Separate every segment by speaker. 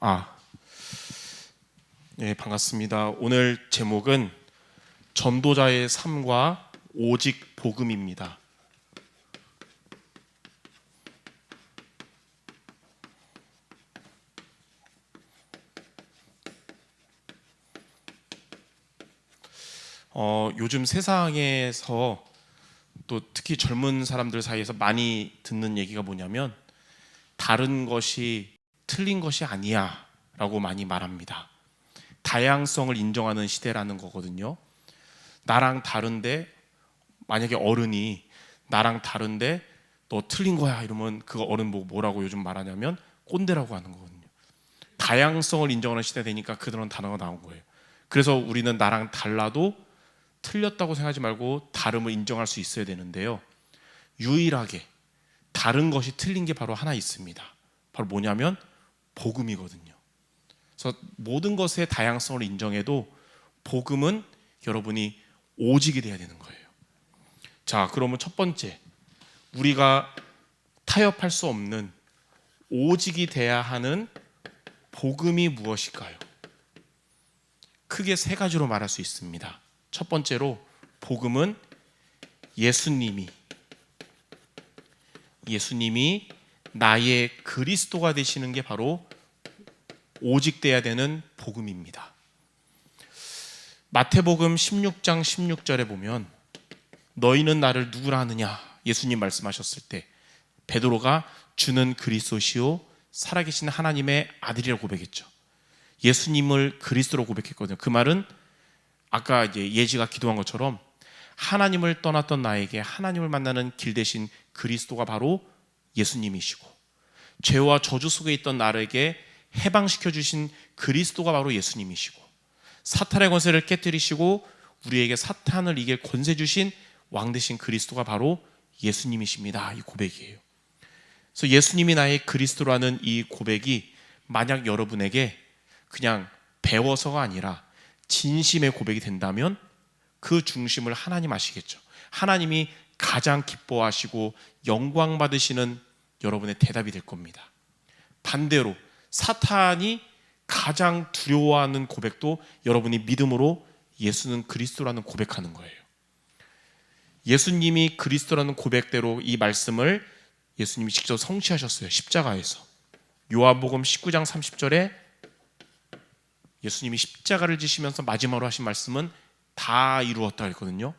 Speaker 1: 아, 예, 반갑습니다. 오늘 제목은 전도자의 삶과 오직 복음입니다. 요즘 세상에서 또 특히 젊은 사람들 사이에서 많이 듣는 얘기가 뭐냐면 다른 것이 틀린 것이 아니야 라고 많이 말합니다. 다양성을 인정하는 시대라는 거거든요. 나랑 다른데, 만약에 어른이 나랑 다른데 너 틀린 거야 이러면 그 어른 뭐라고 요즘 말하냐면 꼰대라고 하는 거거든요. 다양성을 인정하는 시대 되니까 그런 단어가 나온 거예요. 그래서 우리는 나랑 달라도 틀렸다고 생각하지 말고 다름을 인정할 수 있어야 되는데요. 유일하게 다른 것이 틀린 게 바로 하나 있습니다. 바로 뭐냐면 복음이거든요. 그래서 모든 것의 다양성을 인정해도 복음은 여러분이 오직이 돼야 되는 거예요. 자, 그러면 첫 번째, 우리가 타협할 수 없는 오직이 돼야 하는 복음이 무엇일까요? 크게 세 가지로 말할 수 있습니다. 첫 번째로 복음은 예수님이 나의 그리스도가 되시는 게 바로 오직돼야 되는 복음입니다. 마태복음 16장 16절에 보면 너희는 나를 누구라 하느냐 예수님 말씀하셨을 때 베드로가 주는 그리스도시요 살아계신 하나님의 아들이라고 고백했죠. 예수님을 그리스도로 고백했거든요. 그 말은 아까 이제 예지가 기도한 것처럼 하나님을 떠났던 나에게 하나님을 만나는 길 대신 그리스도가 바로 예수님이시고 죄와 저주 속에 있던 나에게 해방시켜 주신 그리스도가 바로 예수님이시고 사탄의 권세를 깨뜨리시고 우리에게 사탄을 이길 권세 주신 왕 되신 그리스도가 바로 예수님이십니다. 이 고백이에요. 그래서 예수님이 나의 그리스도라는 이 고백이 만약 여러분에게 그냥 배워서가 아니라 진심의 고백이 된다면 그 중심을 하나님 아시겠죠. 하나님이 가장 기뻐하시고 영광 받으시는 여러분의 대답이 될 겁니다. 반대로 사탄이 가장 두려워하는 고백도 여러분이 믿음으로 예수는 그리스도라는 고백하는 거예요. 예수님이 그리스도라는 고백대로 이 말씀을 예수님이 직접 성취하셨어요. 십자가에서. 요한복음 19장 30절에 예수님이 십자가를 지시면서 마지막으로 하신 말씀은 다 이루었다 했거든요.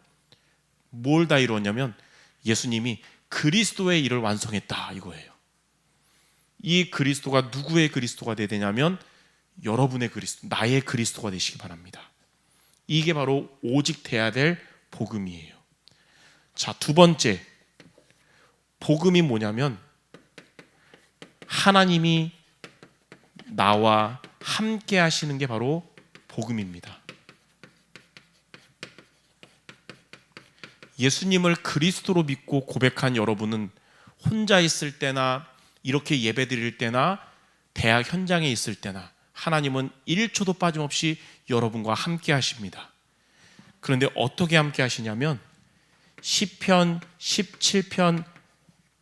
Speaker 1: 뭘 다 이루었냐면 예수님이 그리스도의 일을 완성했다 이거예요. 이 그리스도가 누구의 그리스도가 돼야 되냐면 여러분의 그리스도, 나의 그리스도가 되시기 바랍니다. 이게 바로 오직 돼야 될 복음이에요. 자, 두 번째, 복음이 뭐냐면 하나님이 나와 함께 하시는 게 바로 복음입니다. 예수님을 그리스도로 믿고 고백한 여러분은 혼자 있을 때나 이렇게 예배 드릴 때나 대학 현장에 있을 때나 하나님은 1초도 빠짐없이 여러분과 함께 하십니다. 그런데 어떻게 함께 하시냐면 시편 17편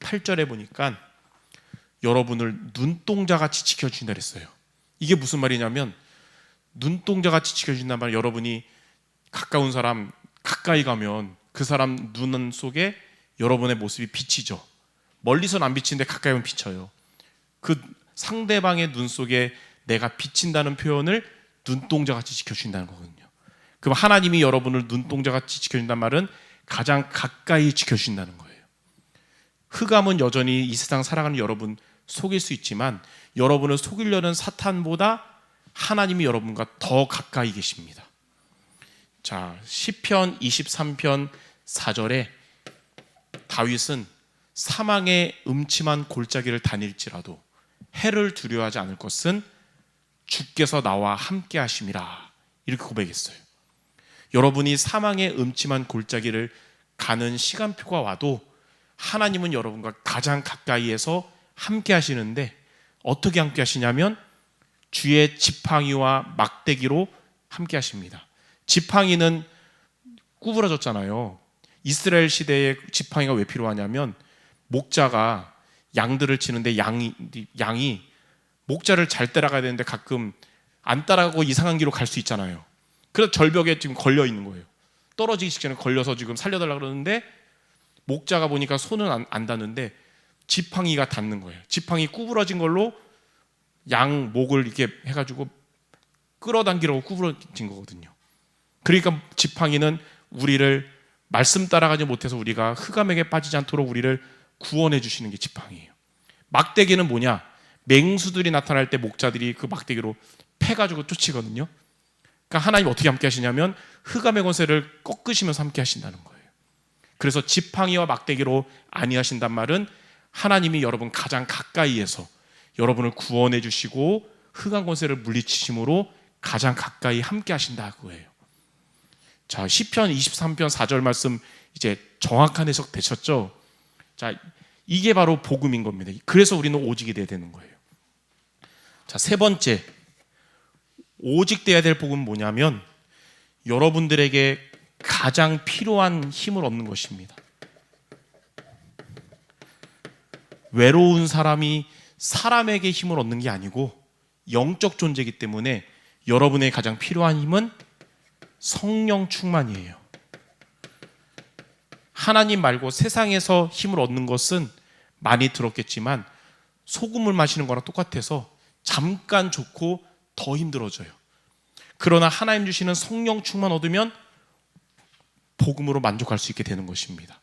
Speaker 1: 8절에 보니까 여러분을 눈동자같이 지켜주신다 그랬어요. 이게 무슨 말이냐면 눈동자같이 지켜주신단 말은 여러분이 가까운 사람 가까이 가면 그 사람 눈 속에 여러분의 모습이 비치죠. 멀리서는 안 비치는데 가까이 오면 비쳐요. 그 상대방의 눈 속에 내가 비친다는 표현을 눈동자같이 지켜주신다는 거거든요. 그럼 하나님이 여러분을 눈동자같이 지켜준다는 말은 가장 가까이 지켜주신다는 거예요. 흑암은 여전히 이 세상 살아가는 여러분 속일 수 있지만 여러분을 속이려는 사탄보다 하나님이 여러분과 더 가까이 계십니다. 자, 시편 23편 4절에 다윗은 사망의 음침한 골짜기를 다닐지라도 해를 두려워하지 않을 것은 주께서 나와 함께 하심이라 이렇게 고백했어요. 여러분이 사망의 음침한 골짜기를 가는 시간표가 와도 하나님은 여러분과 가장 가까이에서 함께 하시는데 어떻게 함께 하시냐면 주의 지팡이와 막대기로 함께 하십니다. 지팡이는 구부러졌잖아요. 이스라엘 시대에 지팡이가 왜 필요하냐면 목자가 양들을 치는데 양이 목자를 잘 따라가야 되는데 가끔 안 따라가고 이상한 길로 갈 수 있잖아요. 그래서 절벽에 지금 걸려 있는 거예요. 떨어지기 직전에 걸려서 지금 살려달라 그러는데 목자가 보니까 손은 안 닿는데 지팡이가 닿는 거예요. 지팡이 구부러진 걸로 양 목을 이렇게 해가지고 끌어당기려고 구부러진 거거든요. 그러니까 지팡이는 우리를 말씀 따라가지 못해서 우리가 흑암에게 빠지지 않도록 우리를 구원해 주시는 게 지팡이에요. 막대기는 뭐냐? 맹수들이 나타날 때 목자들이 그 막대기로 패가지고 쫓이거든요. 그러니까 하나님 어떻게 함께 하시냐면 흑암의 권세를 꺾으시면서 함께 하신다는 거예요. 그래서 지팡이와 막대기로 아니하신단 말은 하나님이 여러분 가장 가까이에서 여러분을 구원해 주시고 흑암 권세를 물리치심으로 가장 가까이 함께 하신다 그거예요. 자, 시편 23편 4절 말씀 이제 정확한 해석 되셨죠? 자, 이게 바로 복음인 겁니다. 그래서 우리는 오직이 돼야 되는 거예요. 자, 세 번째, 오직 돼야 될 복음은 뭐냐면 여러분들에게 가장 필요한 힘을 얻는 것입니다. 외로운 사람이 사람에게 힘을 얻는 게 아니고 영적 존재이기 때문에 여러분의 가장 필요한 힘은 성령 충만이에요. 하나님 말고 세상에서 힘을 얻는 것은 많이 들었겠지만 소금을 마시는 거랑 똑같아서 잠깐 좋고 더 힘들어져요. 그러나 하나님 주시는 성령 충만 얻으면 복음으로 만족할 수 있게 되는 것입니다.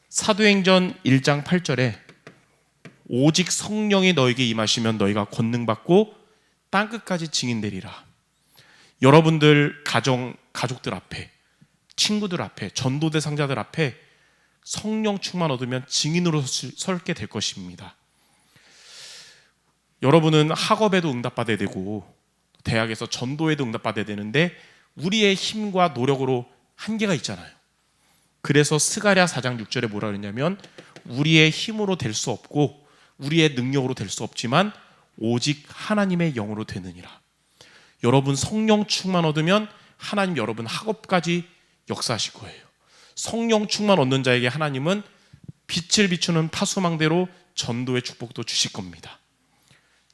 Speaker 1: 사도행전 1장 8절에 오직 성령이 너에게 임하시면 너희가 권능받고 땅끝까지 증인되리라. 여러분들 가족들 앞에, 친구들 앞에, 전도 대상자들 앞에 성령 충만 얻으면 증인으로 설게 될 것입니다. 여러분은 학업에도 응답받아야 되고 대학에서 전도에도 응답받아야 되는데 우리의 힘과 노력으로 한계가 있잖아요. 그래서 스가랴 4장 6절에 뭐라 그러냐면 우리의 힘으로 될 수 없고 우리의 능력으로 될 수 없지만 오직 하나님의 영으로 되느니라. 여러분 성령 충만 얻으면 하나님 여러분 학업까지 역사하실 거예요. 성령 충만 얻는 자에게 하나님은 빛을 비추는 파수망대로 전도의 축복도 주실 겁니다.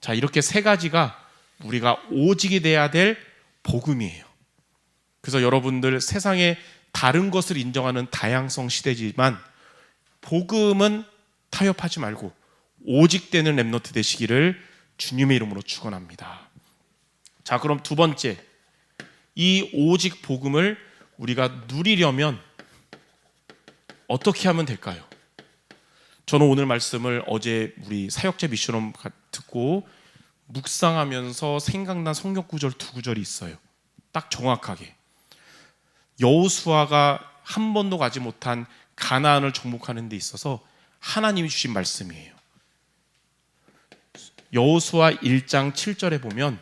Speaker 1: 자, 이렇게 세 가지가 우리가 오직이 돼야 될 복음이에요. 그래서 여러분들 세상에 다른 것을 인정하는 다양성 시대지만 복음은 타협하지 말고 오직되는 렘넌트 되시기를 주님의 이름으로 축원합니다. 자, 그럼 두 번째, 이 오직 복음을 우리가 누리려면 어떻게 하면 될까요? 저는 오늘 말씀을 어제 우리 사역자 미션홈 듣고 묵상하면서 생각난 성경 구절 두 구절이 있어요. 딱 정확하게 여호수아가 한 번도 가지 못한 가나안을 정복하는 데 있어서 하나님이 주신 말씀이에요. 여호수아 1장 7절에 보면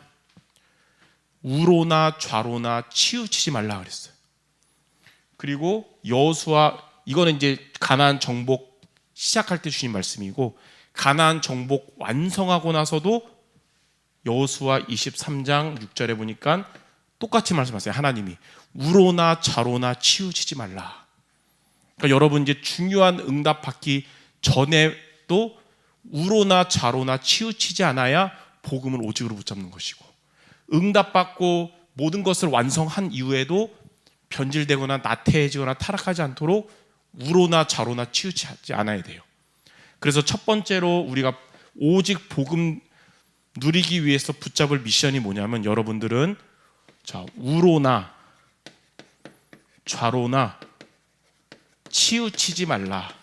Speaker 1: 우로나 좌로나 치우치지 말라 그랬어요. 그리고 여호수아, 이거는 이제 가나안 정복 시작할 때 주신 말씀이고 가나안 정복 완성하고 나서도 여호수아 23장 6절에 보니까 똑같이 말씀하세요. 하나님이 우로나 좌로나 치우치지 말라. 그러니까 여러분 이제 중요한 응답 받기 전에도 우로나 좌로나 치우치지 않아야 복음을 오직으로 붙잡는 것이고 응답 받고 모든 것을 완성한 이후에도 변질되거나 나태해지거나 타락하지 않도록 우로나 좌로나 치우치지 않아야 돼요. 그래서 첫 번째로 우리가 오직 복음 누리기 위해서 붙잡을 미션이 뭐냐면 여러분들은 자, 우로나 좌로나 치우치지 말라.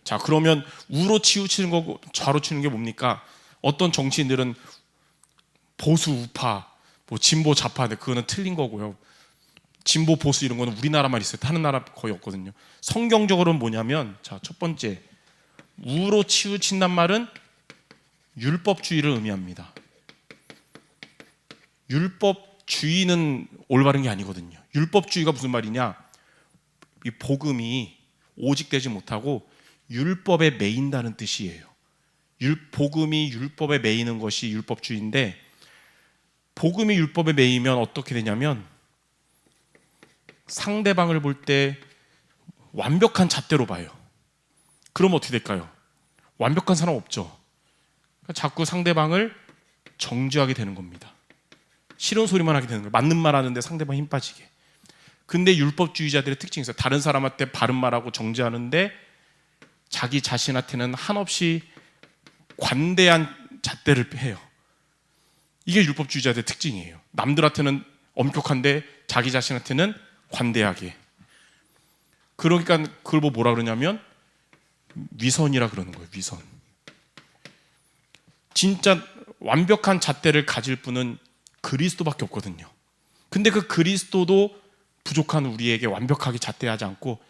Speaker 1: 자, 그러면 우로 치우치는 거고 좌로 치는 게 뭡니까? 어떤 정치인들은 보수 우파, 뭐 진보 좌파인데 그거는 틀린 거고요. 진보 보수 이런 거는 우리나라만 있어요. 다른 나라 거의 없거든요. 성경적으로는 뭐냐면 자, 첫 번째 우로 치우친단 말은 율법주의를 의미합니다. 율법주의는 올바른 게 아니거든요. 율법주의가 무슨 말이냐? 이 복음이 오직되지 못하고 율법에 매인다는 뜻이에요. 복음이 율법에 매이는 것이 율법주의인데 복음이 율법에 매이면 어떻게 되냐면 상대방을 볼 때 완벽한 잣대로 봐요. 그럼 어떻게 될까요? 완벽한 사람 없죠. 그러니까 자꾸 상대방을 정죄하게 되는 겁니다. 싫은 소리만 하게 되는 거예요. 맞는 말 하는데 상대방 힘 빠지게. 근데 율법주의자들의 특징이 있어요. 다른 사람한테 바른 말하고 정죄하는데 자기 자신한테는 한없이 관대한 잣대를 해요. 이게 율법주의자들의 특징이에요. 남들한테는 엄격한데 자기 자신한테는 관대하게. 그러니까 그걸 뭐라 그러냐면 위선이라 그러는 거예요. 위선. 진짜 완벽한 잣대를 가질 분은 그리스도밖에 없거든요. 근데 그 그리스도도 부족한 우리에게 완벽하게 잣대하지 않고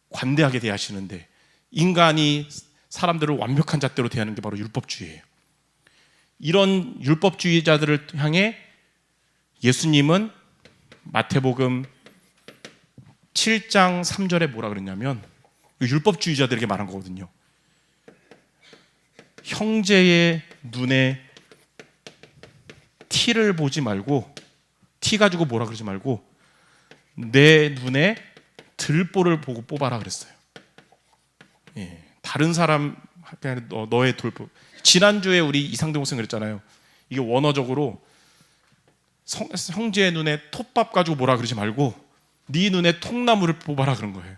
Speaker 1: 관대하게 대하시는데, 인간이 사람들을 완벽한 잣대로 대하는 게 바로 율법주의예요. 이런 율법주의자들을 향해 예수님은 마태복음 7장 3절에 뭐라 그랬냐면, 율법주의자들에게 말한 거거든요. 형제의 눈에 티를 보지 말고, 티 가지고 뭐라 그러지 말고 내 눈에 들보를 보고 뽑아라 그랬어요. 예, 다른 사람 너의 들보. 지난주에 우리 이상대 목사님 그랬잖아요. 이게 원어적으로 형제의 눈에 톱밥 가지고 뭐라 그러지 말고 네 눈에 통나무를 뽑아라 그런 거예요.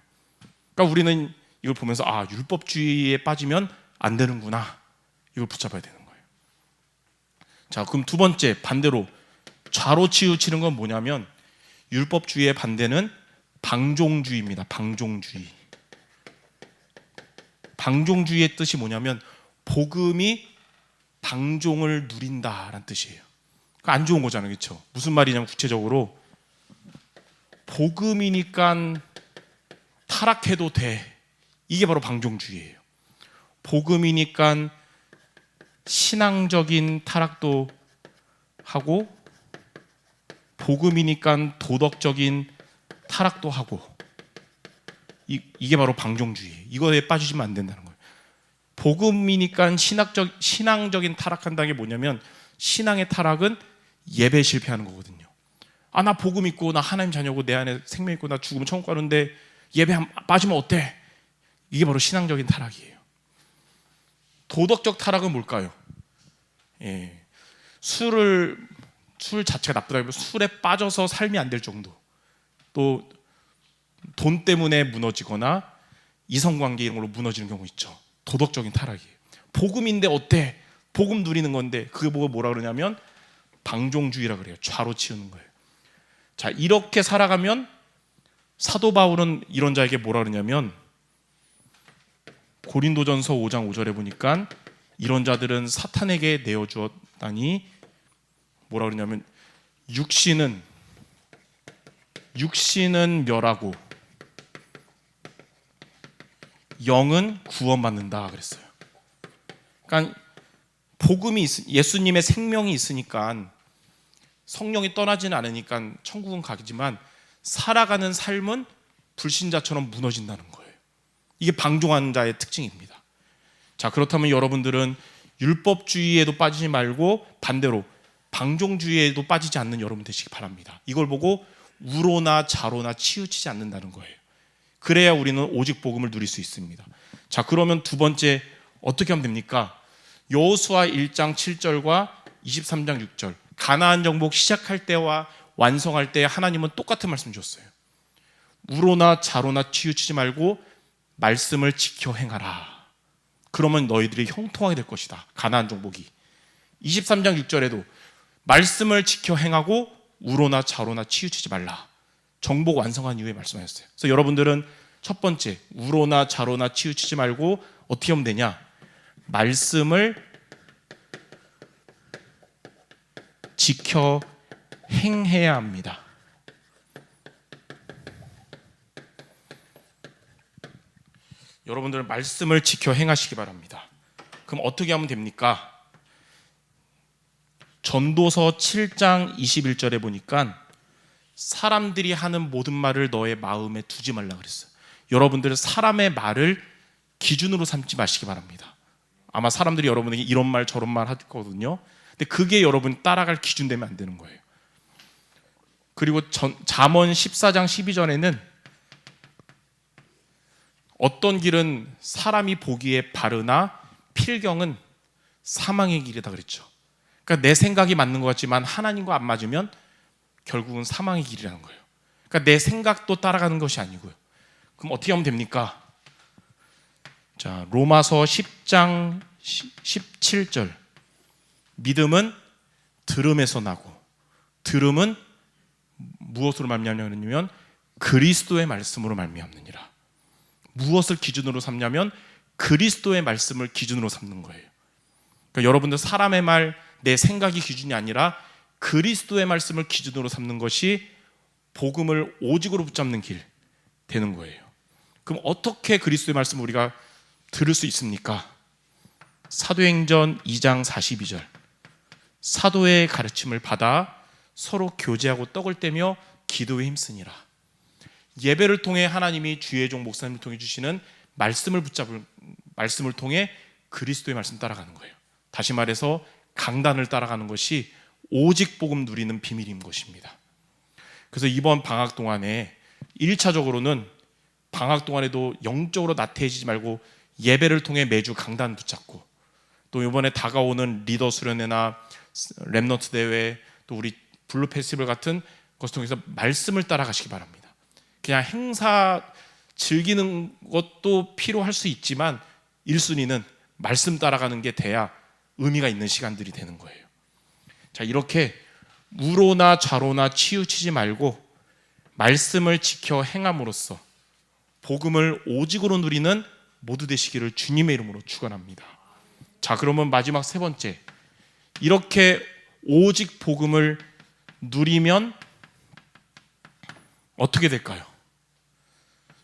Speaker 1: 그러니까 우리는 이걸 보면서 율법주의에 빠지면 안 되는구나, 이걸 붙잡아야 되는 거예요. 자, 그럼 두 번째, 반대로 좌로 치우치는 건 뭐냐면, 율법주의의 반대는 방종주의입니다. 방종주의. 방종주의의 뜻이 뭐냐면 복음이 방종을 누린다라는 뜻이에요. 그러니까 안 좋은 거잖아요, 그렇죠? 무슨 말이냐면 구체적으로 복음이니까 타락해도 돼. 이게 바로 방종주의예요. 복음이니까 신앙적인 타락도 하고 복음이니까 도덕적인 타락도 하고, 이게 바로 방종주의예요. 이거에 빠지시면 안 된다는 거예요. 복음이니까 신앙적인 타락한다는 게 뭐냐면, 신앙의 타락은 예배 실패하는 거거든요. 나 복음 있고 나 하나님 자녀고 내 안에 생명 있고 나 죽으면 천국 가는데 예배 빠지면 어때? 이게 바로 신앙적인 타락이에요. 도덕적 타락은 뭘까요? 술 자체가 나쁘다기보다 술에 빠져서 삶이 안 될 정도, 또 돈 때문에 무너지거나 이성관계 이런 걸로 무너지는 경우 있죠. 도덕적인 타락이에요. 복음인데 어때? 복음 누리는 건데 그게 뭐라 그러냐면 방종주의라 그래요. 좌로 치우는 거예요. 자, 이렇게 살아가면 사도 바울은 이런 자에게 뭐라 그러냐면, 고린도전서 5장 5절에 보니까 이런 자들은 사탄에게 내어주었다니 뭐라 그러냐면 육신은 멸하고 영은 구원받는다 그랬어요. 그러니까 복음이 예수님의 생명이 있으니까 성령이 떠나지는 않으니까 천국은 가겠지만 살아가는 삶은 불신자처럼 무너진다는 거예요. 이게 방종하는 자의 특징입니다. 자, 그렇다면 여러분들은 율법주의에도 빠지지 말고 반대로 방종주의에도 빠지지 않는 여러분 되시기 바랍니다. 이걸 보고 우로나 좌로나 치우치지 않는다는 거예요. 그래야 우리는 오직 복음을 누릴 수 있습니다. 자, 그러면 두 번째 어떻게 하면 됩니까? 여호수아 1장 7절과 23장 6절, 가나안 정복 시작할 때와 완성할 때 하나님은 똑같은 말씀 주셨어요. 우로나 좌로나 치우치지 말고 말씀을 지켜 행하라. 그러면 너희들이 형통하게 될 것이다. 가나안 정복이. 23장 6절에도 말씀을 지켜 행하고 우로나 좌로나 치우치지 말라. 정복 완성한 이후에 말씀하셨어요. 그래서 여러분들은 첫 번째, 우로나 좌로나 치우치지 말고 어떻게 하면 되냐? 말씀을 지켜 행해야 합니다. 여러분들은 말씀을 지켜 행하시기 바랍니다. 그럼 어떻게 하면 됩니까? 전도서 7장 21절에 보니까 사람들이 하는 모든 말을 너의 마음에 두지 말라 그랬어요. 여러분들은 사람의 말을 기준으로 삼지 마시기 바랍니다. 아마 사람들이 여러분에게 이런 말 저런 말 하거든요. 근데 그게 여러분 따라갈 기준 되면 안 되는 거예요. 그리고 잠언 14장 12절에는 어떤 길은 사람이 보기에 바르나 필경은 사망의 길이다 그랬죠. 그러니까 내 생각이 맞는 것 같지만 하나님과 안 맞으면 결국은 사망의 길이라는 거예요. 그러니까 내 생각도 따라가는 것이 아니고요. 그럼 어떻게 하면 됩니까? 자, 로마서 10장 17절. 믿음은 들음에서 나고, 들음은 무엇으로 말미암냐면 그리스도의 말씀으로 말미암느니라. 무엇을 기준으로 삼냐면 그리스도의 말씀을 기준으로 삼는 거예요. 그러니까 여러분들 사람의 말, 내 생각이 기준이 아니라 그리스도의 말씀을 기준으로 삼는 것이 복음을 오직으로 붙잡는 길 되는 거예요. 그럼 어떻게 그리스도의 말씀을 우리가 들을 수 있습니까? 사도행전 2장 42절. 사도의 가르침을 받아 서로 교제하고 떡을 떼며 기도에 힘쓰니라. 예배를 통해 하나님이 주의 종 목사님을 통해 주시는 말씀을 붙잡을, 말씀을 통해 그리스도의 말씀 따라가는 거예요. 다시 말해서 강단을 따라가는 것이 오직 복음 누리는 비밀인 것입니다. 그래서 이번 방학 동안에 1차적으로는 방학 동안에도 영적으로 나태해지지 말고 예배를 통해 매주 강단 붙잡고, 또 이번에 다가오는 리더 수련회나 렘넌트 대회, 또 우리 블루 페스티벌 같은 것을 통해서 말씀을 따라가시기 바랍니다. 그냥 행사 즐기는 것도 필요할 수 있지만 1순위는 말씀 따라가는 게 돼야 의미가 있는 시간들이 되는 거예요. 자, 이렇게 우로나 좌로나 치우치지 말고 말씀을 지켜 행함으로써 복음을 오직으로 누리는 모두 되시기를 주님의 이름으로 축원합니다. 자, 그러면 마지막 세 번째, 이렇게 오직 복음을 누리면 어떻게 될까요?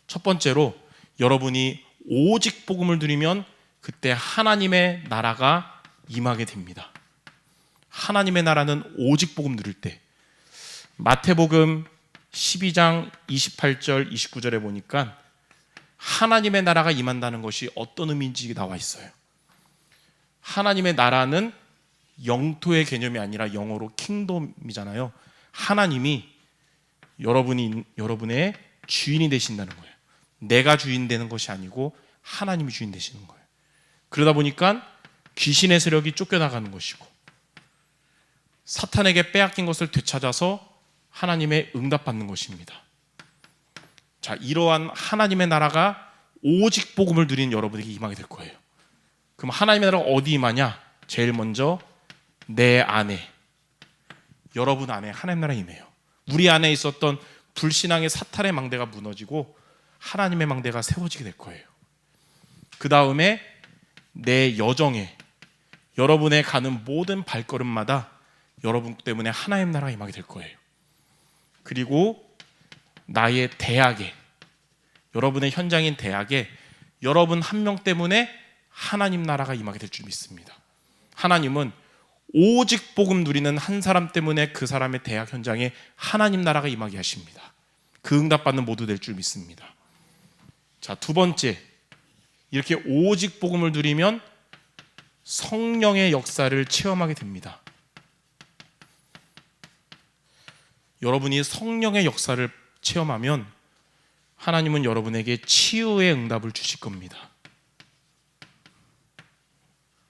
Speaker 1: 첫 번째로 여러분이 오직 복음을 누리면 그때 하나님의 나라가 임하게 됩니다. 하나님의 나라는 오직 복음 누릴 때, 마태복음 12장 28절 29절에 보니까 하나님의 나라가 임한다는 것이 어떤 의미인지 나와 있어요. 하나님의 나라는 영토의 개념이 아니라 영어로 킹덤이잖아요. 하나님이 여러분의 주인이 되신다는 거예요. 내가 주인 되는 것이 아니고 하나님이 주인 되시는 거예요. 그러다 보니까 귀신의 세력이 쫓겨나가는 것이고, 사탄에게 빼앗긴 것을 되찾아서 하나님의 응답받는 것입니다. 자, 이러한 하나님의 나라가 오직 복음을 누리는 여러분에게 임하게 될 거예요. 그럼 하나님의 나라가 어디 임하냐? 제일 먼저 내 안에, 여러분 안에 하나님의 나라가 임해요. 우리 안에 있었던 불신앙의 사탄의 망대가 무너지고 하나님의 망대가 세워지게 될 거예요. 그 다음에 내 여정에, 여러분의 가는 모든 발걸음마다 여러분 때문에 하나님의 나라가 임하게 될 거예요. 그리고 나의 대학에, 여러분의 현장인 대학에 여러분 한 명 때문에 하나님 나라가 임하게 될 줄 믿습니다. 하나님은 오직 복음 누리는 한 사람 때문에 그 사람의 대학 현장에 하나님 나라가 임하게 하십니다. 그 응답받는 모두 될 줄 믿습니다. 자, 두 번째, 이렇게 오직 복음을 누리면 성령의 역사를 체험하게 됩니다. 여러분이 성령의 역사를 체험하면 하나님은 여러분에게 치유의 응답을 주실 겁니다.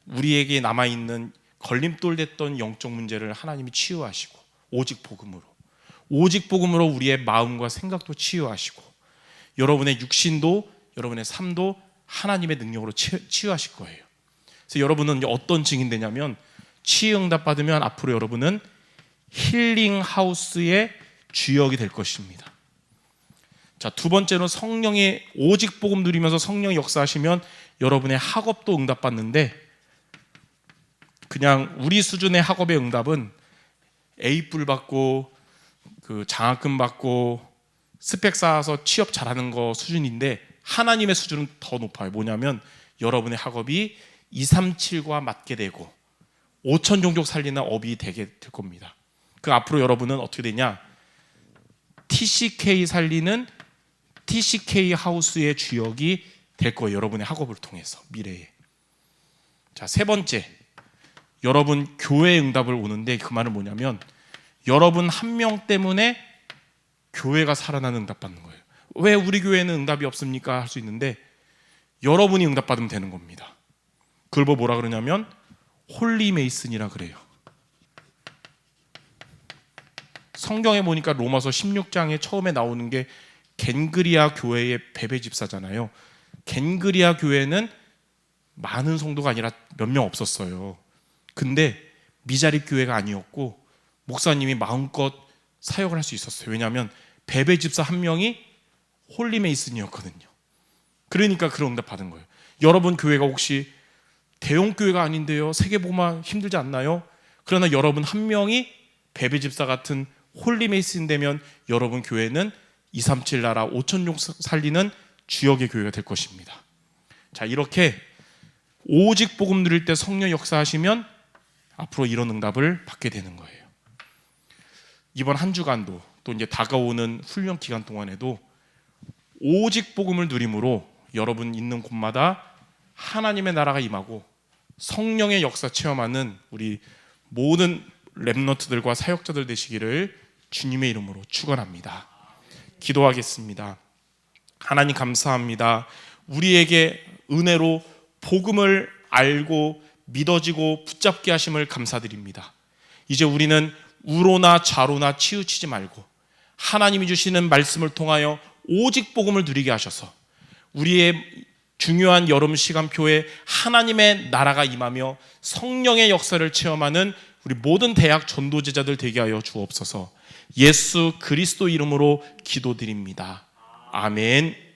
Speaker 1: 우리에게 남아있는 걸림돌 됐던 영적 문제를 하나님이 치유하시고, 오직 복음으로 우리의 마음과 생각도 치유하시고, 여러분의 육신도, 여러분의 삶도 하나님의 능력으로 치유하실 거예요. 그래서 여러분은 어떤 증인 되냐면, 치유 응답 받으면 앞으로 여러분은 힐링 하우스의 주역이 될 것입니다. 자, 두 번째는 성령의 오직 복음 누리면서 성령의 역사하시면 여러분의 학업도 응답 받는데, 그냥 우리 수준의 학업의 응답은 A뿔 받고 그 장학금 받고 스펙 쌓아서 취업 잘하는 거 수준인데, 하나님의 수준은 더 높아요. 뭐냐면 여러분의 학업이 237과 맞게 되고 5천 종족 살리는 업이 되게 될 겁니다. 그 앞으로 여러분은 어떻게 되냐? TCK 살리는 TCK 하우스의 주역이 될 거예요. 여러분의 학업을 통해서 미래에. 자, 세 번째, 여러분 교회 응답을 오는데, 그 말은 뭐냐면 여러분 한 명 때문에 교회가 살아나는 응답 받는 거예요. 왜 우리 교회는 응답이 없습니까? 할 수 있는데 여러분이 응답 받으면 되는 겁니다. 그걸 보고 뭐라 그러냐면 홀리 메이슨이라 그래요. 성경에 보니까 로마서 16장에 처음에 나오는 게 겐그리아 교회의 베베 집사잖아요. 겐그리아 교회는 많은 성도가 아니라 몇 명 없었어요. 근데 미자립 교회가 아니었고 목사님이 마음껏 사역을 할 수 있었어요. 왜냐하면 베베 집사 한 명이 홀리 메이슨이었거든요. 그러니까 그런 응답 받은 거예요. 여러분 교회가 혹시 대형 교회가 아닌데요, 세계복음화 힘들지 않나요? 그러나 여러분 한 명이 베베 집사 같은 홀리 메이슨 되면 여러분 교회는 237 나라 5천족 살리는 주역의 교회가 될 것입니다. 자, 이렇게 오직 복음 누릴 때 성령 역사하시면 앞으로 이런 응답을 받게 되는 거예요. 이번 한 주간도 또 이제 다가오는 훈련 기간 동안에도 오직 복음을 누림으로 여러분 있는 곳마다 하나님의 나라가 임하고 성령의 역사 체험하는 우리 모든 렘넌트들과 사역자들 되시기를 주님의 이름으로 축원합니다. 기도하겠습니다. 하나님 감사합니다. 우리에게 은혜로 복음을 알고 믿어지고 붙잡게 하심을 감사드립니다. 이제 우리는 우로나 좌로나 치우치지 말고 하나님이 주시는 말씀을 통하여 오직 복음을 누리게 하셔서 우리의 중요한 여름 시간표에 하나님의 나라가 임하며 성령의 역사를 체험하는 우리 모든 대학 전도제자들 되게 하여 주옵소서. 예수 그리스도 이름으로 기도드립니다. 아멘.